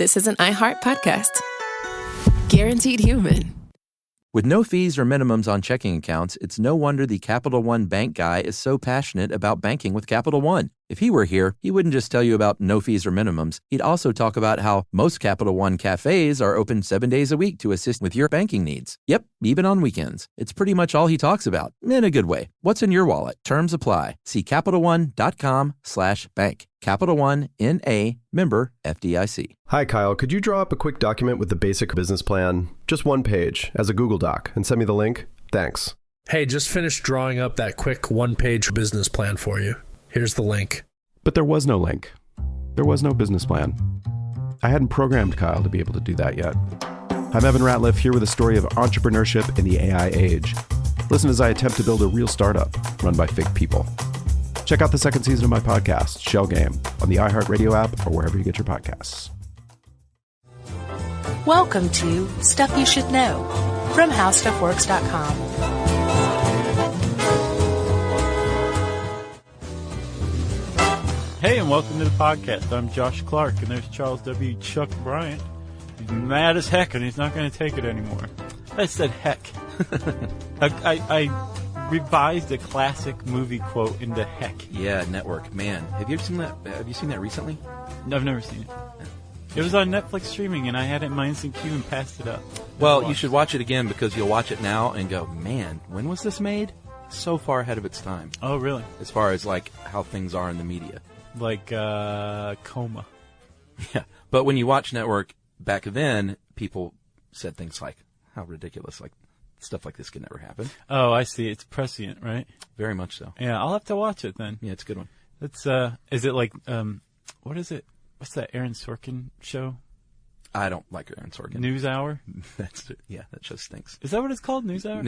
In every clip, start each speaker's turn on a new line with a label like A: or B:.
A: this is an iHeart podcast. Guaranteed human.
B: With no fees or minimums on checking accounts, it's no wonder the Capital One bank guy is so passionate about banking with Capital One. If he were here, he wouldn't just tell you about no fees or minimums. He'd also talk about how most Capital One cafes are open 7 days a week to assist with your banking needs. Yep, even on weekends. It's pretty much all he talks about, in a good way. What's in your wallet? Terms apply. See CapitalOne.com/bank. Capital One, N.A., member FDIC.
C: Hi, Kyle. Could you draw up a quick document with the basic business plan, just one page, as a Google Doc, and send me the link? Thanks.
D: Hey, just finished drawing up that quick one-page business plan for you. Here's the link.
E: But there was no link. There was no business plan. I hadn't programmed Kyle to be able to do that yet. I'm Evan Ratliff, here with a story of entrepreneurship in the AI age. Listen as I attempt to build a real startup run by fake people. Check out the second season of my podcast, Shell Game, on the iHeartRadio app or wherever you get your podcasts.
F: Welcome to Stuff You Should Know from HowStuffWorks.com.
G: Hey, and welcome to the podcast. I'm Josh Clark, and there's Charles W. Chuck Bryant. He's mad as heck, and he's not going to take it anymore. I said heck. I revised a classic movie quote into heck.
B: Yeah, Network. Man, have you ever seen that? Have you seen that recently?
G: No, I've never seen it. It was on Netflix streaming, and I had it in my instant queue and passed it up.
B: Well, you should watch it again because you'll watch it now and go, man, when was this made? So far ahead of its time.
G: Oh, really?
B: As far as, like, how things are in the media.
G: Like, Coma.
B: Yeah. But when you watch Network back then, people said things like, how ridiculous, like, stuff like this could never happen.
G: Oh, I see. It's prescient, right?
B: Very much so.
G: Yeah, I'll have to watch it then.
B: Yeah, it's a good one.
G: It's, is it like, what is it? What's that Aaron Sorkin show?
B: I don't like Aaron Sorkin.
G: NewsHour?
B: Yeah, that show stinks.
G: Is that what it's called? NewsHour?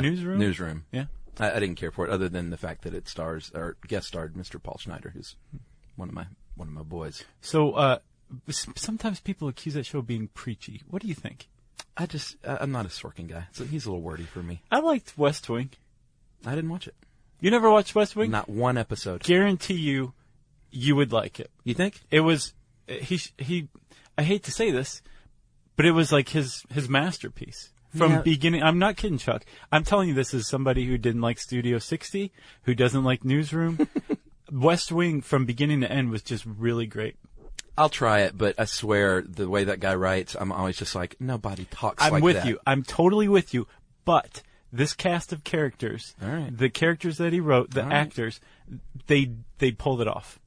G: Newsroom?
B: Newsroom.
G: Yeah.
B: I didn't care for it, other than the fact that it stars or guest starred Mr. Paul Schneider, who's one of my boys.
G: So sometimes people accuse that show of being preachy. What do you think?
B: I'm not a Sorkin guy, so he's a little wordy for me.
G: I liked West Wing.
B: I didn't watch it.
G: You never watched West Wing?
B: Not one episode.
G: Guarantee you would like it.
B: You think?
G: It was he. I hate to say this, but it was like his masterpiece. From beginning, I'm not kidding, Chuck. I'm telling you this as somebody who didn't like Studio 60, who doesn't like Newsroom. West Wing, from beginning to end, was just really great.
B: I'll try it, but I swear, the way that guy writes, I'm always just like, nobody talks like that.
G: I'm with you. I'm totally with you. But this cast of characters, the characters that he wrote, the actors, they pulled it off.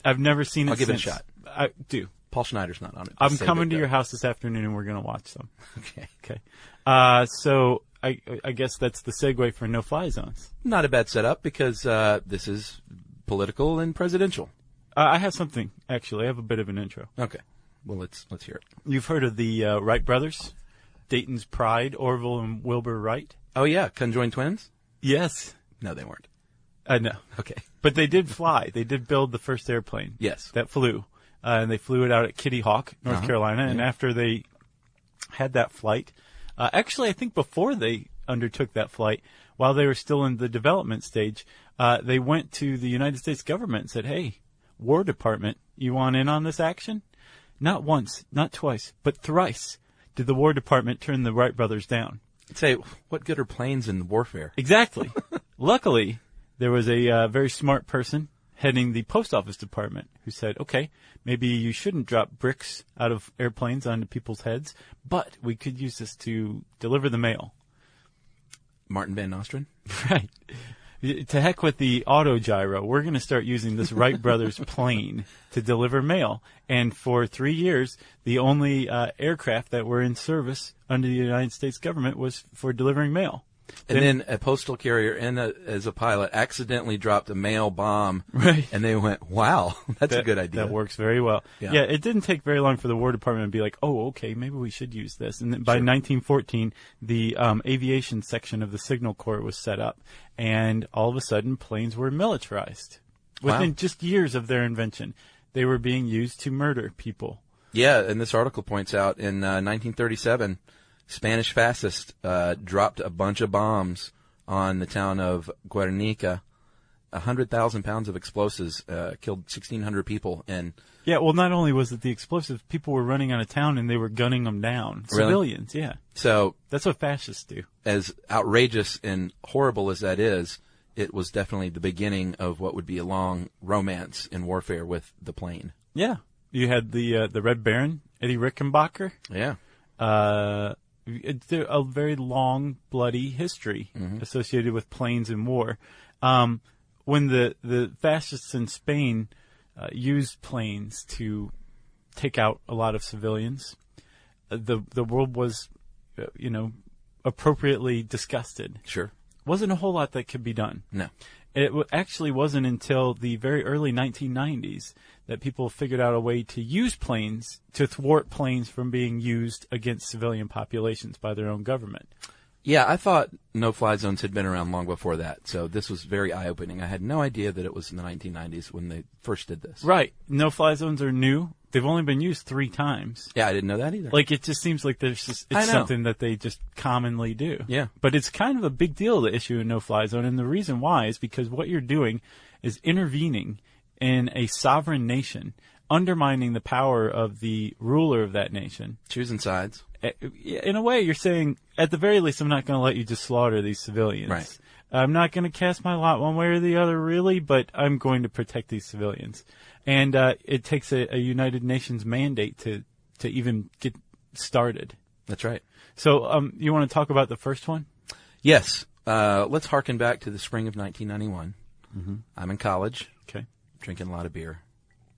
G: I've never seen it since.
B: I'll give it a shot.
G: I do.
B: Paul Schneider's not on it.
G: I'm coming to your house this afternoon, and we're going to watch them.
B: Okay.
G: So I guess that's the segue for no-fly zones.
B: Not a bad setup because this is political and presidential.
G: I have something, actually. I have a bit of an intro.
B: Okay. Well, let's hear it.
G: You've heard of the Wright brothers? Dayton's Pride, Orville and Wilbur Wright?
B: Oh, yeah. Conjoined twins?
G: Yes.
B: No, they weren't.
G: No.
B: Okay.
G: But they did fly. They did build the first airplane.
B: Yes.
G: That flew. And they flew it out at Kitty Hawk, North Carolina. And after they had that flight, actually, I think before they undertook that flight, while they were still in the development stage, they went to the United States government and said, hey, War Department, you want in on this action? Not once, not twice, but thrice did the War Department turn the Wright brothers down.
B: Say, what good are planes in warfare?
G: Exactly. Luckily, there was a very smart person heading the post office department who said, okay, maybe you shouldn't drop bricks out of airplanes onto people's heads, but we could use this to deliver the mail.
B: Martin Van Nostrand?
G: Right. To heck with the autogyro. We're going to start using this Wright brothers plane to deliver mail. And for 3 years, the only aircraft that were in service under the United States government was for delivering mail.
B: And then a postal carrier as a pilot accidentally dropped a mail bomb.
G: Right.
B: And they went, wow, that's a good idea.
G: That works very well. Yeah, it didn't take very long for the War Department to be like, oh, okay, maybe we should use this. And then by 1914, the aviation section of the Signal Corps was set up. And all of a sudden, planes were militarized. Within just years of their invention, they were being used to murder people.
B: Yeah, and this article points out in 1937, Spanish fascists dropped a bunch of bombs on the town of Guernica 100,000 pounds of explosives killed 1,600 people. And
G: yeah, well, not only was it the explosives, people were running out of town and they were gunning them down.
B: Really?
G: Civilians, yeah.
B: So
G: that's what fascists do.
B: As outrageous and horrible as that is, it was definitely the beginning of what would be a long romance in warfare with the plane.
G: Yeah. You had the Red Baron, Eddie Rickenbacker.
B: Yeah.
G: It's a very long, bloody history associated with planes and war. When the fascists in Spain used planes to take out a lot of civilians, the world was, appropriately disgusted.
B: Sure.
G: Wasn't a whole lot that could be done.
B: No.
G: It actually wasn't until the very early 1990s that people figured out a way to use planes to thwart planes from being used against civilian populations by their own government.
B: Yeah, I thought no-fly zones had been around long before that, so this was very eye-opening. I had no idea that it was in the 1990s when they first did this.
G: Right. No-fly zones are new. They've only been used 3 times.
B: Yeah, I didn't know that either.
G: Like, it just seems like it's something that they just commonly do.
B: Yeah.
G: But it's kind of a big deal to issue a no-fly zone, and the reason why is because what you're doing is intervening in a sovereign nation, undermining the power of the ruler of that nation.
B: Choosing sides.
G: In a way, you're saying, at the very least, I'm not going to let you just slaughter these civilians.
B: Right.
G: I'm not going to cast my lot one way or the other, really, but I'm going to protect these civilians. And it takes a United Nations mandate to even get started.
B: That's right.
G: So you want to talk about the first one?
B: Yes. Let's harken back to the spring of 1991.
G: Mm-hmm.
B: I'm in college.
G: Okay.
B: Drinking a lot of beer.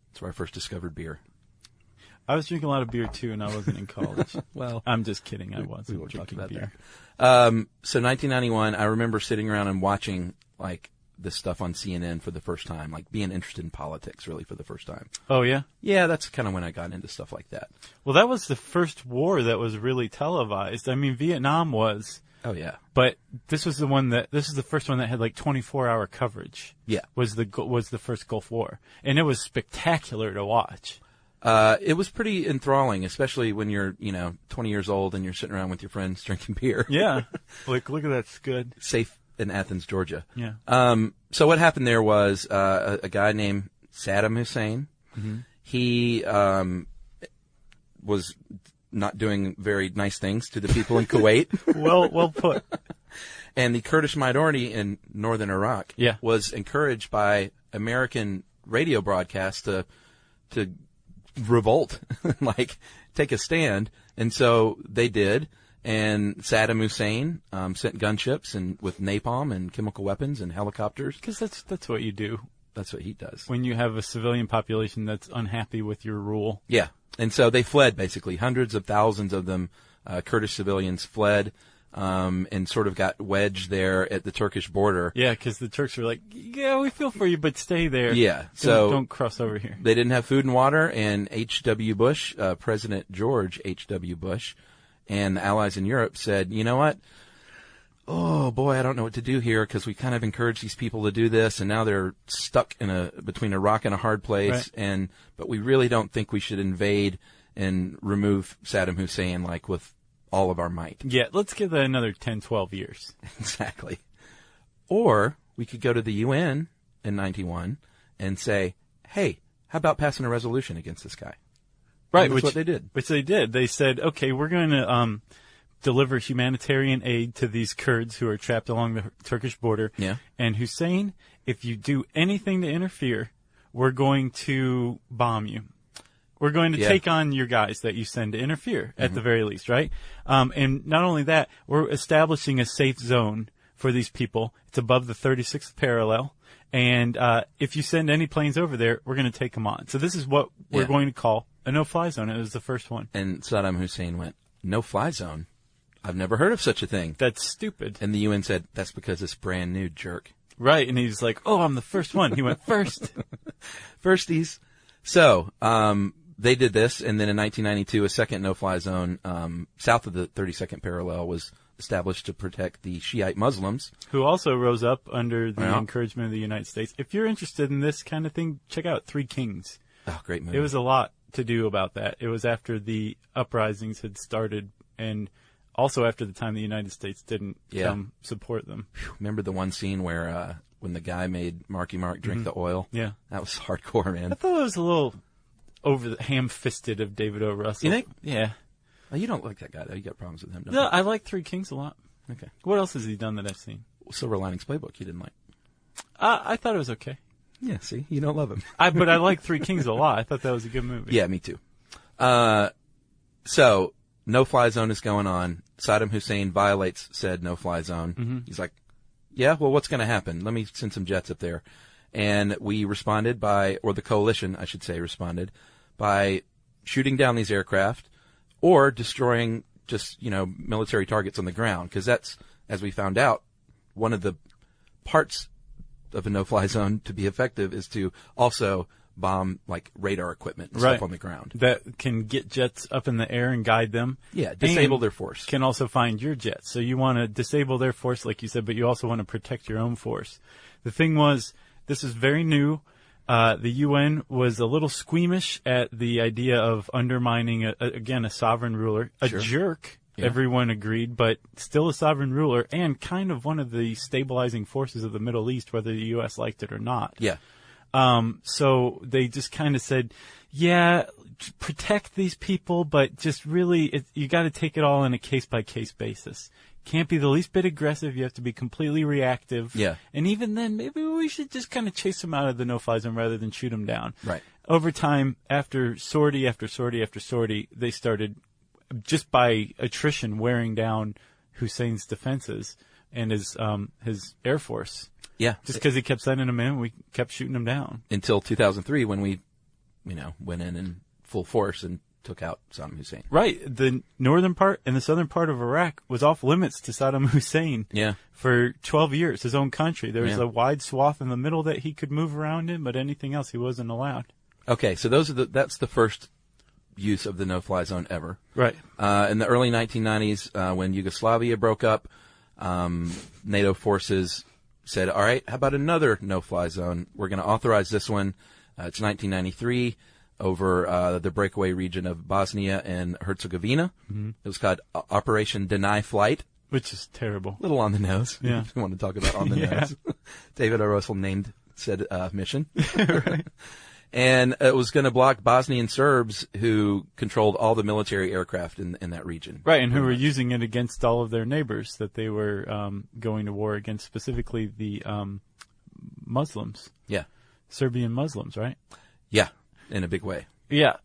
B: That's where I first discovered beer.
G: I was drinking a lot of beer, too, and I wasn't in college.
B: Well,
G: I'm just kidding. I wasn't
B: we won't
G: drinking
B: talk about
G: beer.
B: That. So 1991, I remember sitting around and watching, this stuff on CNN for the first time, being interested in politics, really, for the first time.
G: Oh, yeah?
B: Yeah, that's kind of when I got into stuff like that.
G: Well, that was the first war that was really televised. I mean, Vietnam was.
B: Oh, yeah.
G: But this is the first one that had 24-hour coverage.
B: Yeah.
G: Was the first Gulf War. And it was spectacular to watch.
B: It was pretty enthralling, especially when you're, 20 years old and you're sitting around with your friends drinking beer.
G: Yeah. Look at that scud.
B: Safe in Athens, Georgia.
G: Yeah.
B: So what happened there was a guy named Saddam Hussein.
G: Mm-hmm.
B: He was not doing very nice things to the people in Kuwait.
G: Well put.
B: And the Kurdish minority in northern Iraq was encouraged by American radio broadcasts to revolt, take a stand. And so they did. And Saddam Hussein sent gunships and with napalm and chemical weapons and helicopters.
G: Because that's what you do.
B: That's what he does.
G: When you have a civilian population that's unhappy with your rule.
B: Yeah. And so they fled, basically. Hundreds of thousands of them, Kurdish civilians, fled and sort of got wedged there at the Turkish border.
G: Yeah, because the Turks were like, yeah, we feel for you, but stay there.
B: Yeah. So
G: don't cross over here.
B: They didn't have food and water, and H.W. Bush, President George H.W. Bush, and the allies in Europe said, you know what? Oh, boy, I don't know what to do here because we kind of encouraged these people to do this, and now they're stuck between a rock and a hard place,
G: right.
B: But we really don't think we should invade and remove Saddam Hussein with all of our might.
G: Yeah, let's give that another 10, 12 years.
B: Exactly. Or we could go to the UN in 91 and say, hey, how about passing a resolution against this guy?
G: Right,
B: that's what they did.
G: Which they did. They said, okay, we're going to deliver humanitarian aid to these Kurds who are trapped along the Turkish border.
B: Yeah.
G: And Hussein, if you do anything to interfere, we're going to bomb you. We're going to take on your guys that you send to interfere, at the very least, right? And not only that, we're establishing a safe zone for these people. It's above the 36th parallel. And if you send any planes over there, we're going to take them on. So this is what we're going to call a no-fly zone. It was the first one.
B: And Saddam Hussein went, no-fly zone? I've never heard of such a thing.
G: That's stupid.
B: And the UN said, that's because it's brand new, jerk.
G: Right, and he's like, oh, I'm the first one. He went first.
B: Firsties. So they did this, and then in 1992, a second no-fly zone south of the 32nd parallel was established to protect the Shiite Muslims.
G: Who also rose up under the encouragement of the United States. If you're interested in this kind of thing, check out Three Kings.
B: Oh, great movie.
G: It was a lot to do about that. It was after the uprisings had started, and also after the time the United States didn't come support them.
B: Remember the one scene where when the guy made Marky Mark drink the oil.
G: Yeah.
B: That was hardcore, man.
G: I thought it was a little ham-fisted of David O. Russell.
B: You think?
G: Yeah.
B: Oh, you don't like that guy, though. You got problems with him, don't
G: No,
B: you?
G: I like Three Kings a lot.
B: Okay.
G: What else has he done that I've seen?
B: Silver Linings Playbook you didn't like.
G: I thought it was okay.
B: Yeah, see? You don't love him.
G: But I like Three Kings a lot. I thought that was a good movie.
B: Yeah, me too. So, no-fly zone is going on. Saddam Hussein violates said no-fly zone. He's like, yeah, well, what's going to happen? Let me send some jets up there. And we responded or the coalition, I should say, responded by shooting down these aircraft or destroying just, military targets on the ground. Because that's, as we found out, one of the parts of a no-fly zone to be effective is to also bomb like radar equipment and stuff on the ground
G: that can get jets up in the air and guide them.
B: Yeah, disable their force.
G: Can also find your jets. So you want to disable their force, like you said, but you also want to protect your own force. The thing was, this is very new. The UN was a little squeamish at the idea of undermining a sovereign ruler, a jerk. Yeah. Everyone agreed, but still a sovereign ruler and kind of one of the stabilizing forces of the Middle East, whether the U.S. liked it or not.
B: Yeah.
G: So they just kind of said, yeah, protect these people, but just really, you got to take it all on a case-by-case basis. Can't be the least bit aggressive. You have to be completely reactive.
B: Yeah. And
G: even then, maybe we should just kind of chase them out of the no-fly zone rather than shoot them down.
B: Right.
G: Over time, after sortie after sortie after sortie, they started, just by attrition, wearing down Hussein's defenses and his Air Force.
B: Yeah.
G: Just because he kept sending them in, we kept shooting them down.
B: Until 2003 when we, went in full force and took out Saddam Hussein.
G: Right. The northern part and the southern part of Iraq was off limits to Saddam Hussein.
B: Yeah.
G: For 12 years, his own country. There was a wide swath in the middle that he could move around in, but anything else he wasn't allowed. Okay, so that's the first use of the no-fly zone ever. Right. In the early 1990s, when Yugoslavia broke up, NATO forces said, all right, how about another no-fly zone? We're going to authorize this one. It's 1993 over the breakaway region of Bosnia and Herzegovina. Mm-hmm. It was called Operation Deny Flight. Which is terrible. A little on the nose. Yeah. If you want to talk about on the nose. David O. Russell named said mission. Right. And it was going to block Bosnian Serbs who controlled all the military aircraft in that region. Right, and who were using it against all of their neighbors that they were going to war against, specifically the Muslims. Yeah. Serbian Muslims, right? Yeah, in a big way. Yeah.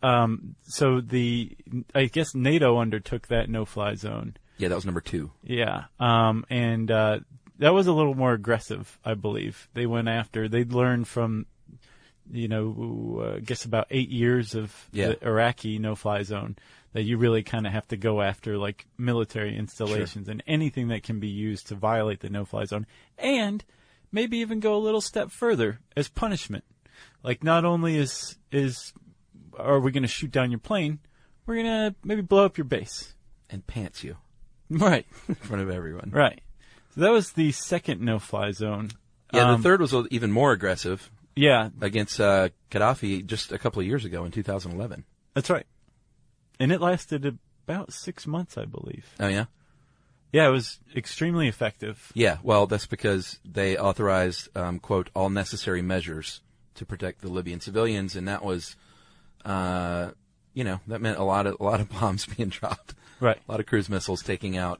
G: So I guess NATO undertook that no-fly zone. Yeah, that was number 2. Yeah. And that was a little more aggressive, I believe. They'd learned from, I guess about 8 years of the Iraqi no-fly zone that you really kind of have to go after like military installations and anything that can be used to violate the no-fly zone, and maybe even go a little step further as punishment. Like not only are we going to shoot down your plane, we're going to maybe blow up your base. And pants you. Right. In front of everyone. Right. So that was the second no-fly zone. Yeah, the third was even more aggressive. Yeah. Against Gaddafi just a couple of years ago in 2011. That's right. And it lasted about 6 months, I believe. Oh, yeah? Yeah, it was extremely effective. Yeah, well, that's because they authorized, quote, all necessary measures to protect the Libyan civilians, and that was, that meant a lot of bombs being dropped. Right. A lot of cruise missiles taking out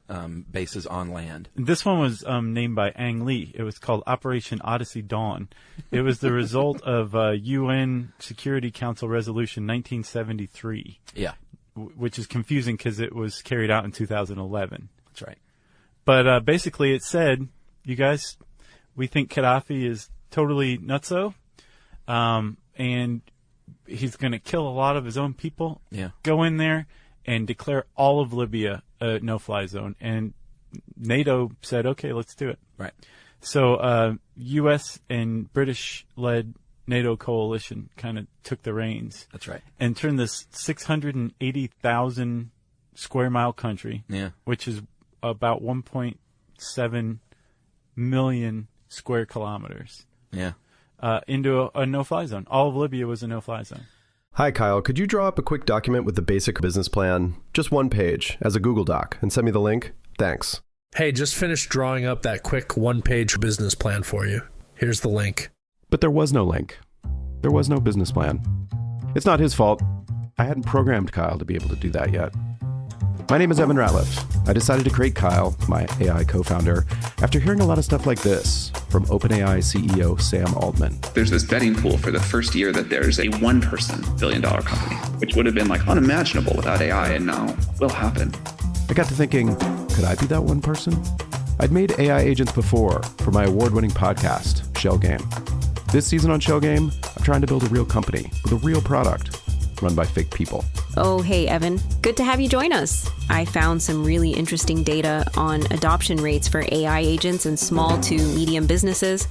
G: bases on land. This one was named by Ang Lee. It was called Operation Odyssey Dawn. It was the result of UN Security Council Resolution 1973. Yeah. Which is confusing because it was carried out in 2011. That's right. But basically it said, you guys, we think Gaddafi is totally nutso, and he's going to kill a lot of his own people. Yeah. Go in there and declare all of Libya a no-fly zone. And NATO said, okay, let's do it. Right. So U.S. and British-led NATO coalition kind of took the reins. That's right. And turned this 680,000 square mile country, which is about 1.7 million square kilometers, into a no-fly zone. All of Libya was a no-fly zone.
C: Hi, Kyle. Could you draw up a quick document with the basic business plan, just one page, as a Google Doc, and send me the link? Thanks.
D: Hey, just finished drawing up that quick one-page business plan for you. Here's the link.
E: But there was no link. There was no business plan. It's not his fault. I hadn't programmed Kyle to be able to do that yet. My name is Evan Ratliff. I decided to create Kyle, my AI co-founder, after hearing a lot of stuff like this from OpenAI CEO Sam Altman.
H: There's this betting pool for the first year that there's a one-person billion-dollar company, which would have been like unimaginable without AI, and now will happen.
E: I got to thinking, could I be that one person? I'd made AI agents before for my award-winning podcast, Shell Game. This season on Shell Game, I'm trying to build a real company with a real product run by fake people.
I: Oh, hey, Evan. Good to have you join us. I found some really interesting data on adoption rates for AI agents in small to medium businesses.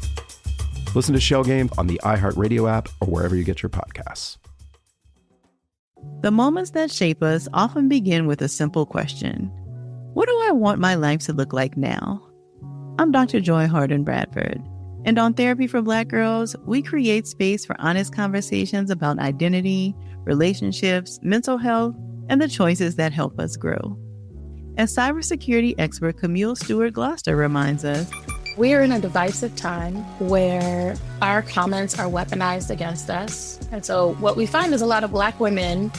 E: Listen to Shell Game on the iHeartRadio app or wherever you get your podcasts.
J: The moments that shape us often begin with a simple question. What do I want my life to look like now? I'm Dr. Joy Harden Bradford, and on Therapy for Black Girls, we create space for honest conversations about identity, relationships, mental health, and the choices that help us grow. As cybersecurity expert Camille Stewart-Gloucester reminds us,
K: we're in a divisive time where our comments are weaponized against us. And so what we find is a lot of Black women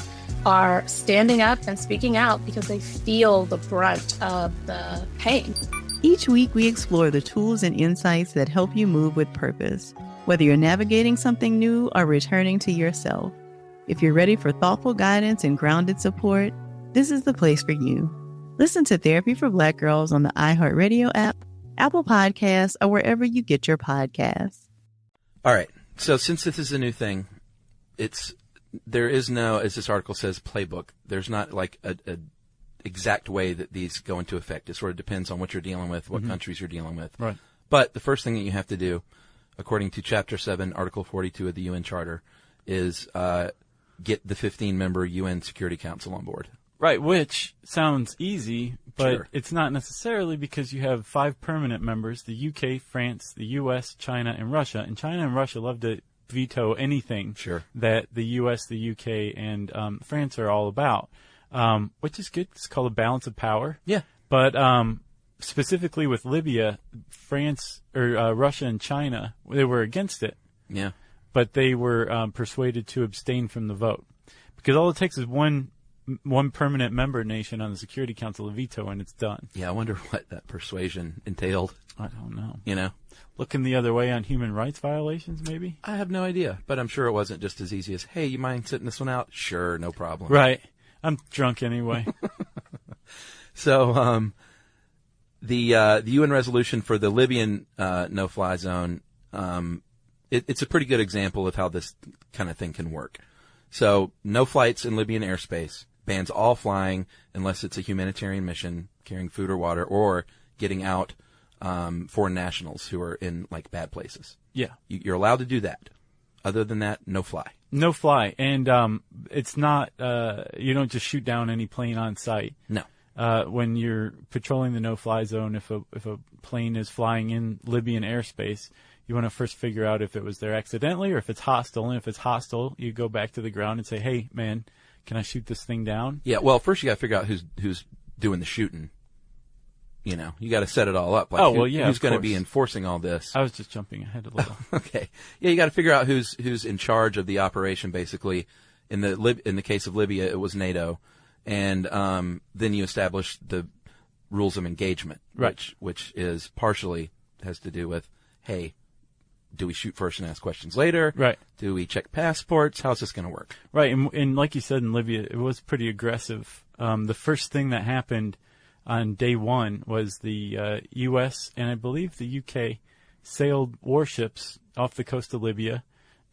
K: are standing up and speaking out because they feel the brunt of the pain.
J: Each week we explore the tools and insights that help you move with purpose, whether you're navigating something new or returning to yourself. If you're ready for thoughtful guidance and grounded support, this is the place for you. Listen to Therapy for Black Girls on the iHeartRadio app, Apple Podcasts, or wherever you get your podcasts.
B: All right. So since this is a new thing, there is no, as this article says, playbook. There's not like a exact way that these go into effect. It sort of depends on what you're dealing with, what countries you're dealing with.
G: Right.
B: But the first thing that you have to do, according to Chapter 7, Article 42 of the UN Charter, is get the 15-member UN Security Council on board.
G: Right, which sounds easy, but
B: Sure.
G: It's not necessarily, because you have 5 permanent members, the UK, France, the US, China, and Russia. And China and Russia love to veto anything that the US, the UK, and France are all about, which is good. It's called a balance of power.
B: Yeah.
G: But specifically with Libya, France or Russia and China, they were against it.
B: Yeah.
G: But they were persuaded to abstain from the vote, because all it takes is one permanent member nation on the Security Council to veto, and it's done.
B: Yeah, I wonder what that persuasion entailed.
G: I don't know.
B: You know?
G: Looking the other way on human rights violations, maybe?
B: I have no idea, but I'm sure it wasn't just as easy as, hey, you mind sitting this one out? Sure, no problem.
G: Right. I'm drunk anyway.
B: So the UN resolution for the Libyan no-fly zone, it's a pretty good example of how this kind of thing can work. So no flights in Libyan airspace, bans all flying unless it's a humanitarian mission carrying food or water, or getting out foreign nationals who are in like bad places.
G: Yeah.
B: You're allowed to do that. Other than that, no fly.
G: No fly. And it's not, you don't just shoot down any plane on sight.
B: No.
G: When you're patrolling the no-fly zone, if a plane is flying in Libyan airspace, you want to first figure out if it was there accidentally or if it's hostile. And if it's hostile, you go back to the ground and say, hey, man, can I shoot this thing down?
B: Yeah, well, first you got to figure out who's doing the shooting. You know, you got to set it all up. Like, who's going to be enforcing all this?
G: I was just jumping ahead a little.
B: Okay. Yeah, you got to figure out who's in charge of the operation, basically. In the case of Libya, it was NATO. And then you establish the rules of engagement,
G: right?
B: Which is partially has to do with, hey, do we shoot first and ask questions later?
G: Right.
B: Do we check passports? How's this going to work?
G: Right. And like you said, in Libya, it was pretty aggressive. The first thing that happened on day one was the U.S. and I believe the U.K. sailed warships off the coast of Libya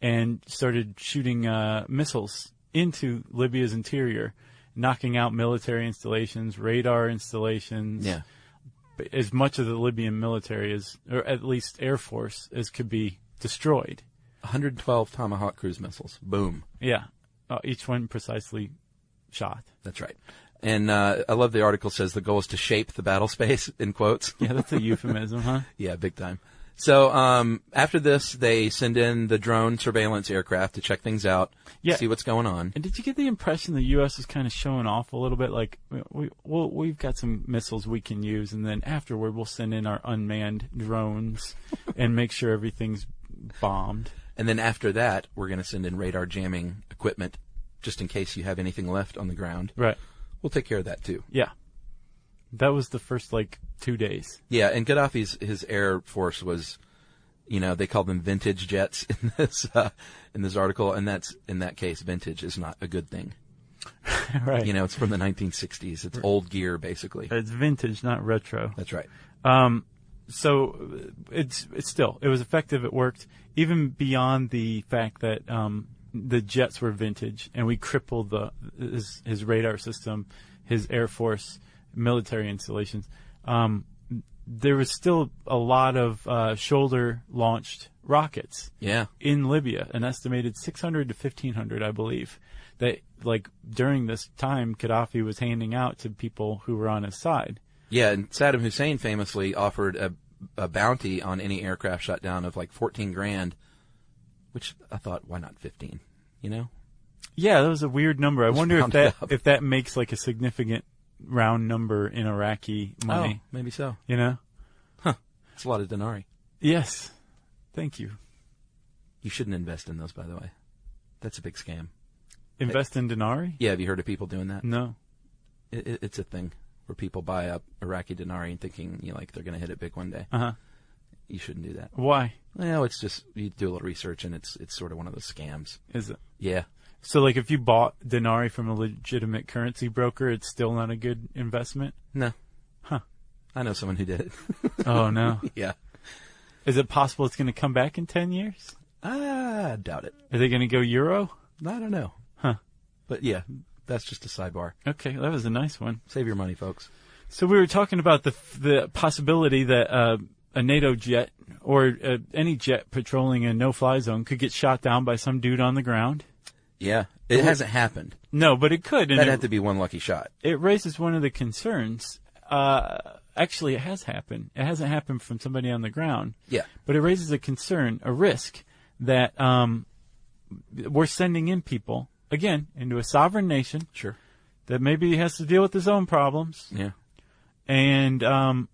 G: and started shooting missiles into Libya's interior, knocking out military installations, radar installations.
B: Yeah.
G: As much of the Libyan military or at least Air Force, as could be destroyed.
B: 112 Tomahawk cruise missiles. Boom.
G: Yeah. Each one precisely shot.
B: That's right. And I love the article says the goal is to shape the battle space, in quotes.
G: Yeah, that's a euphemism, huh?
B: Yeah, big time. So after this, they send in the drone surveillance aircraft to check things out, see what's going on.
G: And did you get the impression the U.S. is kind of showing off a little bit? Like, we've got some missiles we can use, and then afterward we'll send in our unmanned drones and make sure everything's bombed.
B: And then after that, we're going to send in radar jamming equipment just in case you have anything left on the ground.
G: Right.
B: We'll take care of that, too.
G: Yeah. That was the first, 2 days.
B: Yeah, and Gaddafi's his air force was, they call them vintage jets in this article, and that's, in that case, vintage is not a good thing.
G: Right.
B: It's from the 1960s. It's old gear, basically.
G: It's vintage, not retro.
B: That's right.
G: So it was effective. It worked, even beyond the fact that the jets were vintage, and we crippled his radar system, his Air Force military installations. There was still a lot of shoulder-launched rockets.
B: Yeah.
G: In Libya, an estimated 600 to 1,500, I believe, that during this time Gaddafi was handing out to people who were on his side.
B: Yeah, and Saddam Hussein famously offered a bounty on any aircraft shot down of $14,000, which I thought, why not 15?
G: Yeah, that was a weird number. I wonder if that makes a significant round number in Iraqi money.
B: Oh, maybe so.
G: Huh.
B: It's a lot of denarii.
G: Yes. Thank you.
B: You shouldn't invest in those, by the way. That's a big scam.
G: Invest in denarii?
B: Yeah, have you heard of people doing that?
G: No.
B: It's a thing where people buy up Iraqi denarii and thinking they're going to hit it big one day.
G: Uh-huh.
B: You shouldn't do that.
G: Why?
B: Well, it's just, you do a little research and it's sort of one of those scams.
G: Is it?
B: Yeah.
G: So, if you bought denarii from a legitimate currency broker, it's still not a good investment?
B: No.
G: Huh.
B: I know someone who did it.
G: Oh, no.
B: Yeah.
G: Is it possible it's going to come back in 10 years?
B: I doubt it.
G: Are they going to go euro?
B: I don't know.
G: Huh.
B: But, yeah, that's just a sidebar.
G: Okay, that was a nice one.
B: Save your money, folks.
G: So we were talking about the possibility that a NATO jet or any jet patrolling a no-fly zone could get shot down by some dude on the ground.
B: Yeah, it hasn't happened.
G: No, but it could.
B: That had to be one lucky shot.
G: It raises one of the concerns. Actually, it has happened. It hasn't happened from somebody on the ground.
B: Yeah.
G: But it raises a concern, a risk, that we're sending in people, again, into a sovereign nation.
B: Sure.
G: That maybe has to deal with his own problems.
B: Yeah.
G: And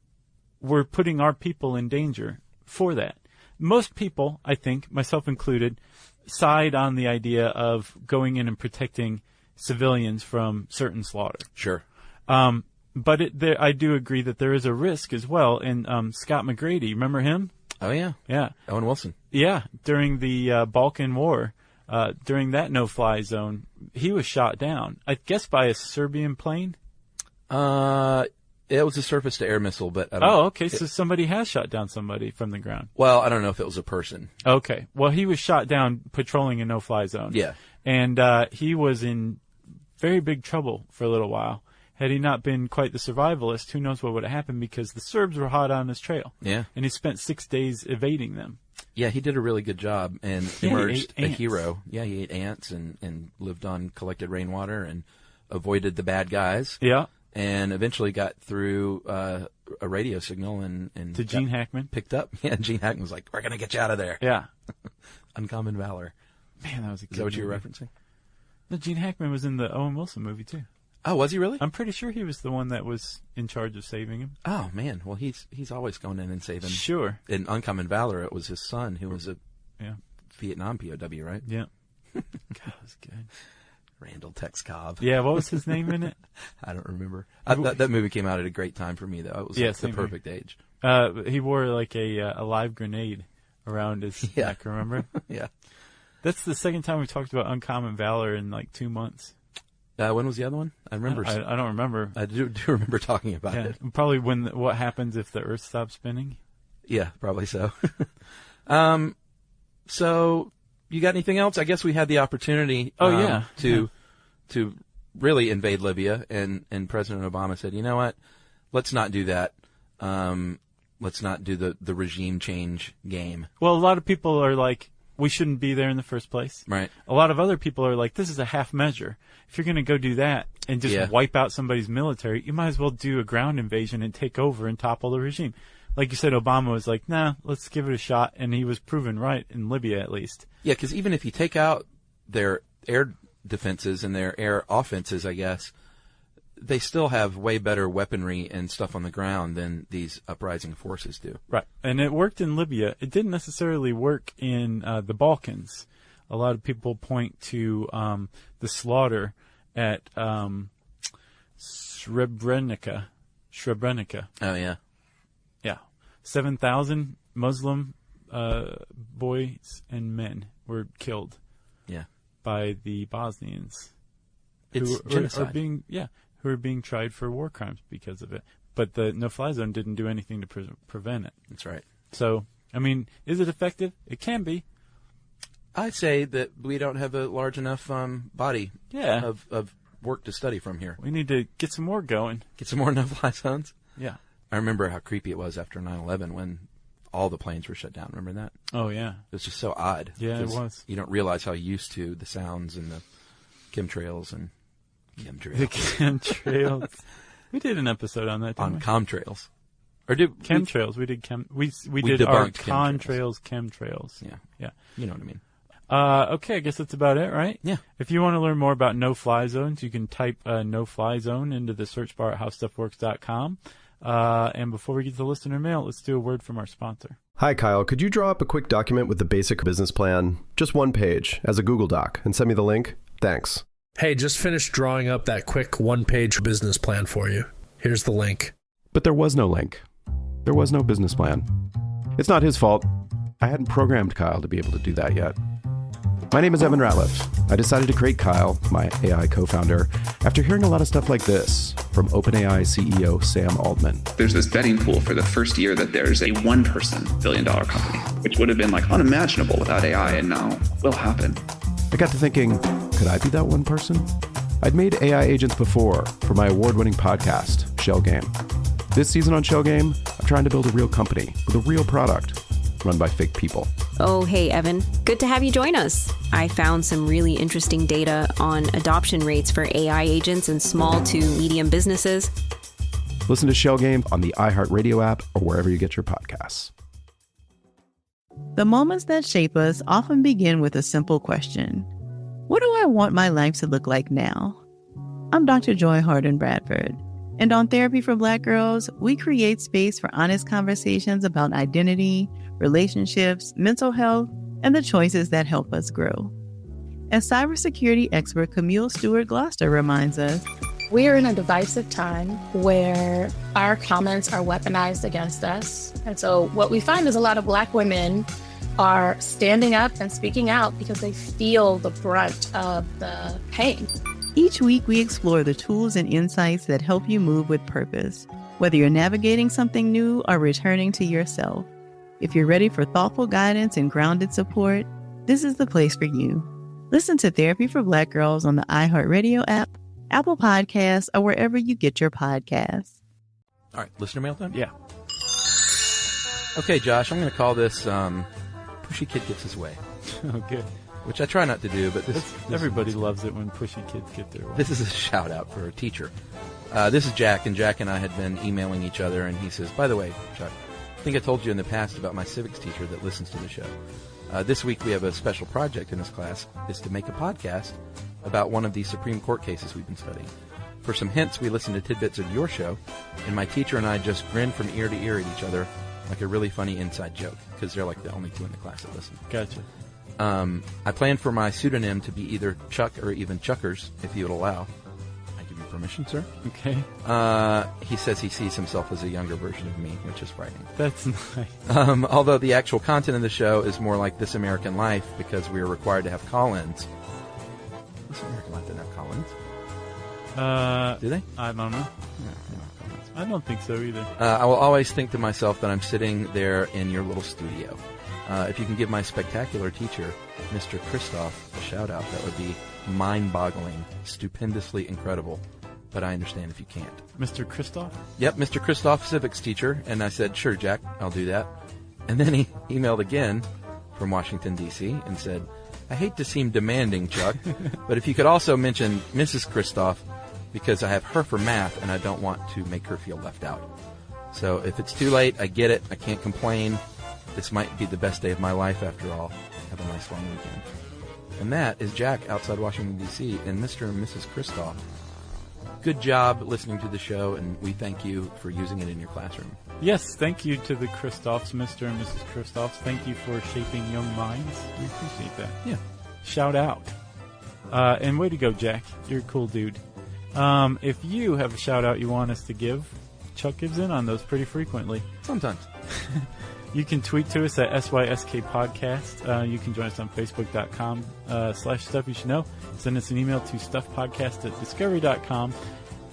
G: we're putting our people in danger for that. Most people, I think, myself included, side on the idea of going in and protecting civilians from certain slaughter.
B: Sure.
G: But I do agree that there is a risk as well. And Scott McGrady, remember him?
B: Oh, yeah.
G: Yeah.
B: Owen Wilson.
G: Yeah. During the Balkan War, during that no-fly zone, he was shot down, I guess by a Serbian plane?
B: It was a surface-to-air missile, but I don't
G: Oh, okay. So somebody has shot down somebody from the ground.
B: Well, I don't know if it was a person.
G: Okay. Well, he was shot down patrolling a no-fly zone.
B: Yeah.
G: And he was in very big trouble for a little while. Had he not been quite the survivalist, who knows what would have happened, because the Serbs were hot on his trail.
B: Yeah.
G: And he spent 6 days evading them.
B: Yeah, he did a really good job and emerged a hero. Yeah, he ate ants and lived on collected rainwater and avoided the bad guys.
G: Yeah.
B: And eventually got through a radio signal and
G: to Gene Hackman.
B: Picked up. Yeah, Gene Hackman was like, "We're going to get you out of there."
G: Yeah.
B: Uncommon valor.
G: Man, that was a good
B: Is that what
G: movie.
B: you were referencing?
G: No, Gene Hackman was in the Owen Wilson movie, too.
B: Oh, was he really?
G: I'm pretty sure he was the one that was in charge of saving him.
B: Oh, man. Well, he's always going in and saving.
G: Sure.
B: In Uncommon Valor, it was his son who was a
G: Yeah.
B: Vietnam POW, right?
G: Yeah. God, that was good.
B: Randall Tex Cobb.
G: Yeah, what was his name in it?
B: I don't remember. That movie came out at a great time for me, though. It was the perfect age.
G: He wore like a live grenade around his neck, remember?
B: Yeah.
G: That's the second time we talked about Uncommon Valor in 2 months.
B: When was the other one? I remember.
G: I don't remember.
B: I do remember talking about it.
G: Probably what happens if the Earth stops spinning.
B: Yeah, probably so. So, you got anything else? I guess we had the opportunity. To really invade Libya, and President Obama said, "You know what? Let's not do that. Let's not do the regime change game."
G: Well, a lot of people are like, we shouldn't be there in the first place.
B: Right.
G: A lot of other people are like, this is a half measure. If you're going to go do that and just wipe out somebody's military, you might as well do a ground invasion and take over and topple the regime. like you said, Obama was like, nah, let's give it a shot. And he was proven right in Libya, at least.
B: Yeah, because even if you take out their air defenses and their air offenses, I guess, they still have way better weaponry and stuff on the ground than these uprising forces do.
G: Right. And it worked in Libya. It didn't necessarily work in the Balkans. A lot of people point to the slaughter at Srebrenica.
B: Oh, yeah.
G: Yeah. 7,000 Muslim boys and men were killed.
B: Yeah.
G: By the Bosnians.
B: It's genocide.
G: Who are being tried for war crimes because of it. But the no-fly zone didn't do anything to prevent it.
B: That's right.
G: So, I mean, is it effective? It can be.
B: I'd say that we don't have a large enough body of work to study from here.
G: We need to get some more going.
B: Get some more no-fly zones?
G: Yeah.
B: I remember how creepy it was after 9/11 when all the planes were shut down. Remember that?
G: Oh, yeah.
B: It was just so odd.
G: Yeah, it was.
B: You don't realize how used to the sounds and the chemtrails and chemtrails.
G: The chemtrails. We did an episode on that, didn't we?
B: Comtrails. Or did
G: chemtrails? We did we did our contrails, chemtrails.
B: Yeah.
G: Yeah.
B: You know what I mean.
G: Okay, I guess that's about it, right?
B: Yeah.
G: If you want to learn more about no-fly zones, you can type no-fly zone into the search bar at howstuffworks.com. And before we get to the listener mail, let's do a word from our sponsor.
C: Hi, Kyle. Could you draw up a quick document with the basic business plan, just one page, as a Google Doc, and send me the link? Thanks.
D: Hey, just finished drawing up that quick one-page business plan for you. Here's the link.
E: But there was no link. There was no business plan. It's not his fault. I hadn't programmed Kyle to be able to do that yet. My name is Evan Ratliff. I decided to create Kyle, my AI co-founder, after hearing a lot of stuff like this from OpenAI CEO Sam Altman.
H: There's this betting pool for the first year that there's a one-person billion-dollar company, which would have been like unimaginable without AI, and now will happen.
E: I got to thinking, could I be that one person? I'd made AI agents before for my award-winning podcast, Shell Game. This season on Shell Game, I'm trying to build a real company with a real product run by fake people.
I: Oh, hey, Evan. Good to have you join us. I found some really interesting data on adoption rates for AI agents in small to medium businesses.
E: Listen to Shell Game on the iHeartRadio app or wherever you get your podcasts.
J: The moments that shape us often begin with a simple question. What do I want my life to look like now? I'm Dr. Joy Harden Bradford, and on Therapy for Black Girls, we create space for honest conversations about identity, relationships, mental health, and the choices that help us grow. As cybersecurity expert Camille Stewart-Gloucester reminds us,
K: we are in a divisive time where our comments are weaponized against us. And so what we find is a lot of Black women are standing up and speaking out because they feel the brunt of the pain.
J: Each week, we explore the tools and insights that help you move with purpose, whether you're navigating something new or returning to yourself. If you're ready for thoughtful guidance and grounded support, this is the place for you. Listen to Therapy for Black Girls on the iHeartRadio app, Apple Podcasts, or wherever you get your podcasts.
B: All right, listener mail time?
G: Yeah.
B: Okay, Josh, I'm going to call this Pushy Kid Gets His Way.
G: Okay.
B: Which I try not to do, but
G: everybody loves it when pushy kids get their way.
B: This is a shout-out for a teacher. This is Jack, and Jack and I had been emailing each other, and he says, by the way, Chuck, I think I told you in the past about my civics teacher that listens to the show. This week we have a special project in this class. It's to make a podcast about one of the Supreme Court cases we've been studying. For some hints, we listened to tidbits of your show, and my teacher and I just grinned from ear to ear at each other like a really funny inside joke, because they're like the only two in the class that listen.
G: Gotcha.
B: I plan for my pseudonym to be either Chuck or even Chuckers, if you would allow. I give you permission, sir.
G: Okay.
B: He says he sees himself as a younger version of me, which is frightening.
G: That's nice.
B: Although the actual content of the show is more like This American Life, because we are required to have call-ins. This American Life didn't have call-ins. Do they?
G: I don't know. I don't think so either.
B: I will always think to myself that I'm sitting there in your little studio. If you can give my spectacular teacher, Mr. Christoph, a shout-out, that would be mind-boggling, stupendously incredible. But I understand if you can't.
G: Mr. Christoph?
B: Yep, Mr. Christoph, civics teacher. And I said, sure, Jack, I'll do that. And then he emailed again from Washington, D.C. and said, I hate to seem demanding, Chuck, but if you could also mention Mrs. Christoph, because I have her for math and I don't want to make her feel left out. So if it's too late, I get it. I can't complain. This might be the best day of my life after all. Have a nice long weekend. And that is Jack outside Washington, D.C., and Mr. and Mrs. Kristoff. Good job listening to the show, and we thank you for using it in your classroom.
G: Yes, thank you to the Kristoffs, Mr. and Mrs. Kristoffs. Thank you for shaping young minds. We appreciate that.
B: Yeah.
G: Shout out. And way to go, Jack. You're a cool dude. If you have a shout out you want us to give, Chuck gives in on those pretty frequently.
B: Sometimes.
G: You can tweet to us at SYSK Podcast. You can join us on Facebook.com /Stuff You Should Know. Send us an email to stuffpodcast@discovery.com.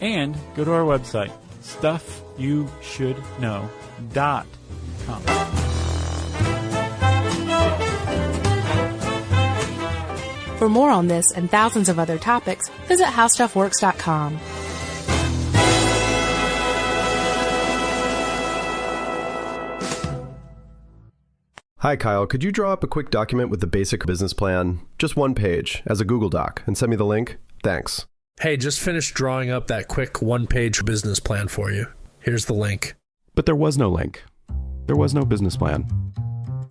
G: And go to our website, stuffyoushouldknow.com.
F: For more on this and thousands of other topics, visit howstuffworks.com.
C: Hi, Kyle. Could you draw up a quick document with the basic business plan? Just one page, as a Google Doc, and send me the link? Thanks.
D: Hey, just finished drawing up that quick one-page business plan for you. Here's the link.
E: But there was no link. There was no business plan.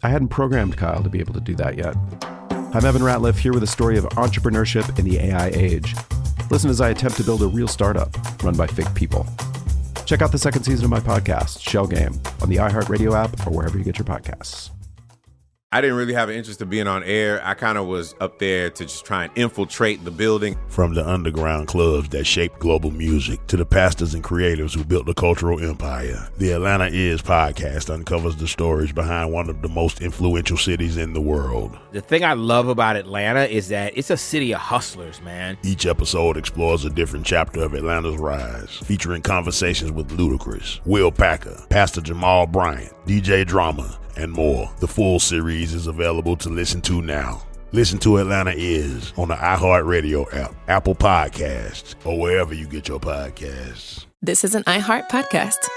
E: I hadn't programmed Kyle to be able to do that yet. I'm Evan Ratliff, here with a story of entrepreneurship in the AI age. Listen as I attempt to build a real startup run by fake people. Check out the second season of my podcast, Shell Game, on the iHeartRadio app or wherever you get your podcasts.
L: I didn't really have an interest in being on air. I kind of was up there to just try and infiltrate the building.
M: From the underground clubs that shaped global music to the pastors and creators who built the cultural empire, the Atlanta Is podcast uncovers the stories behind one of the most influential cities in the world.
N: The thing I love about Atlanta is that it's a city of hustlers, man.
M: Each episode explores a different chapter of Atlanta's rise, featuring conversations with Ludacris, Will Packer, Pastor Jamal Bryant, DJ Drama, and more. The full series is available to listen to now. Listen to Atlanta Is on the iHeartRadio app, Apple Podcasts, or wherever you get your podcasts.
A: This is an iHeart podcast.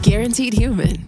A: Guaranteed human.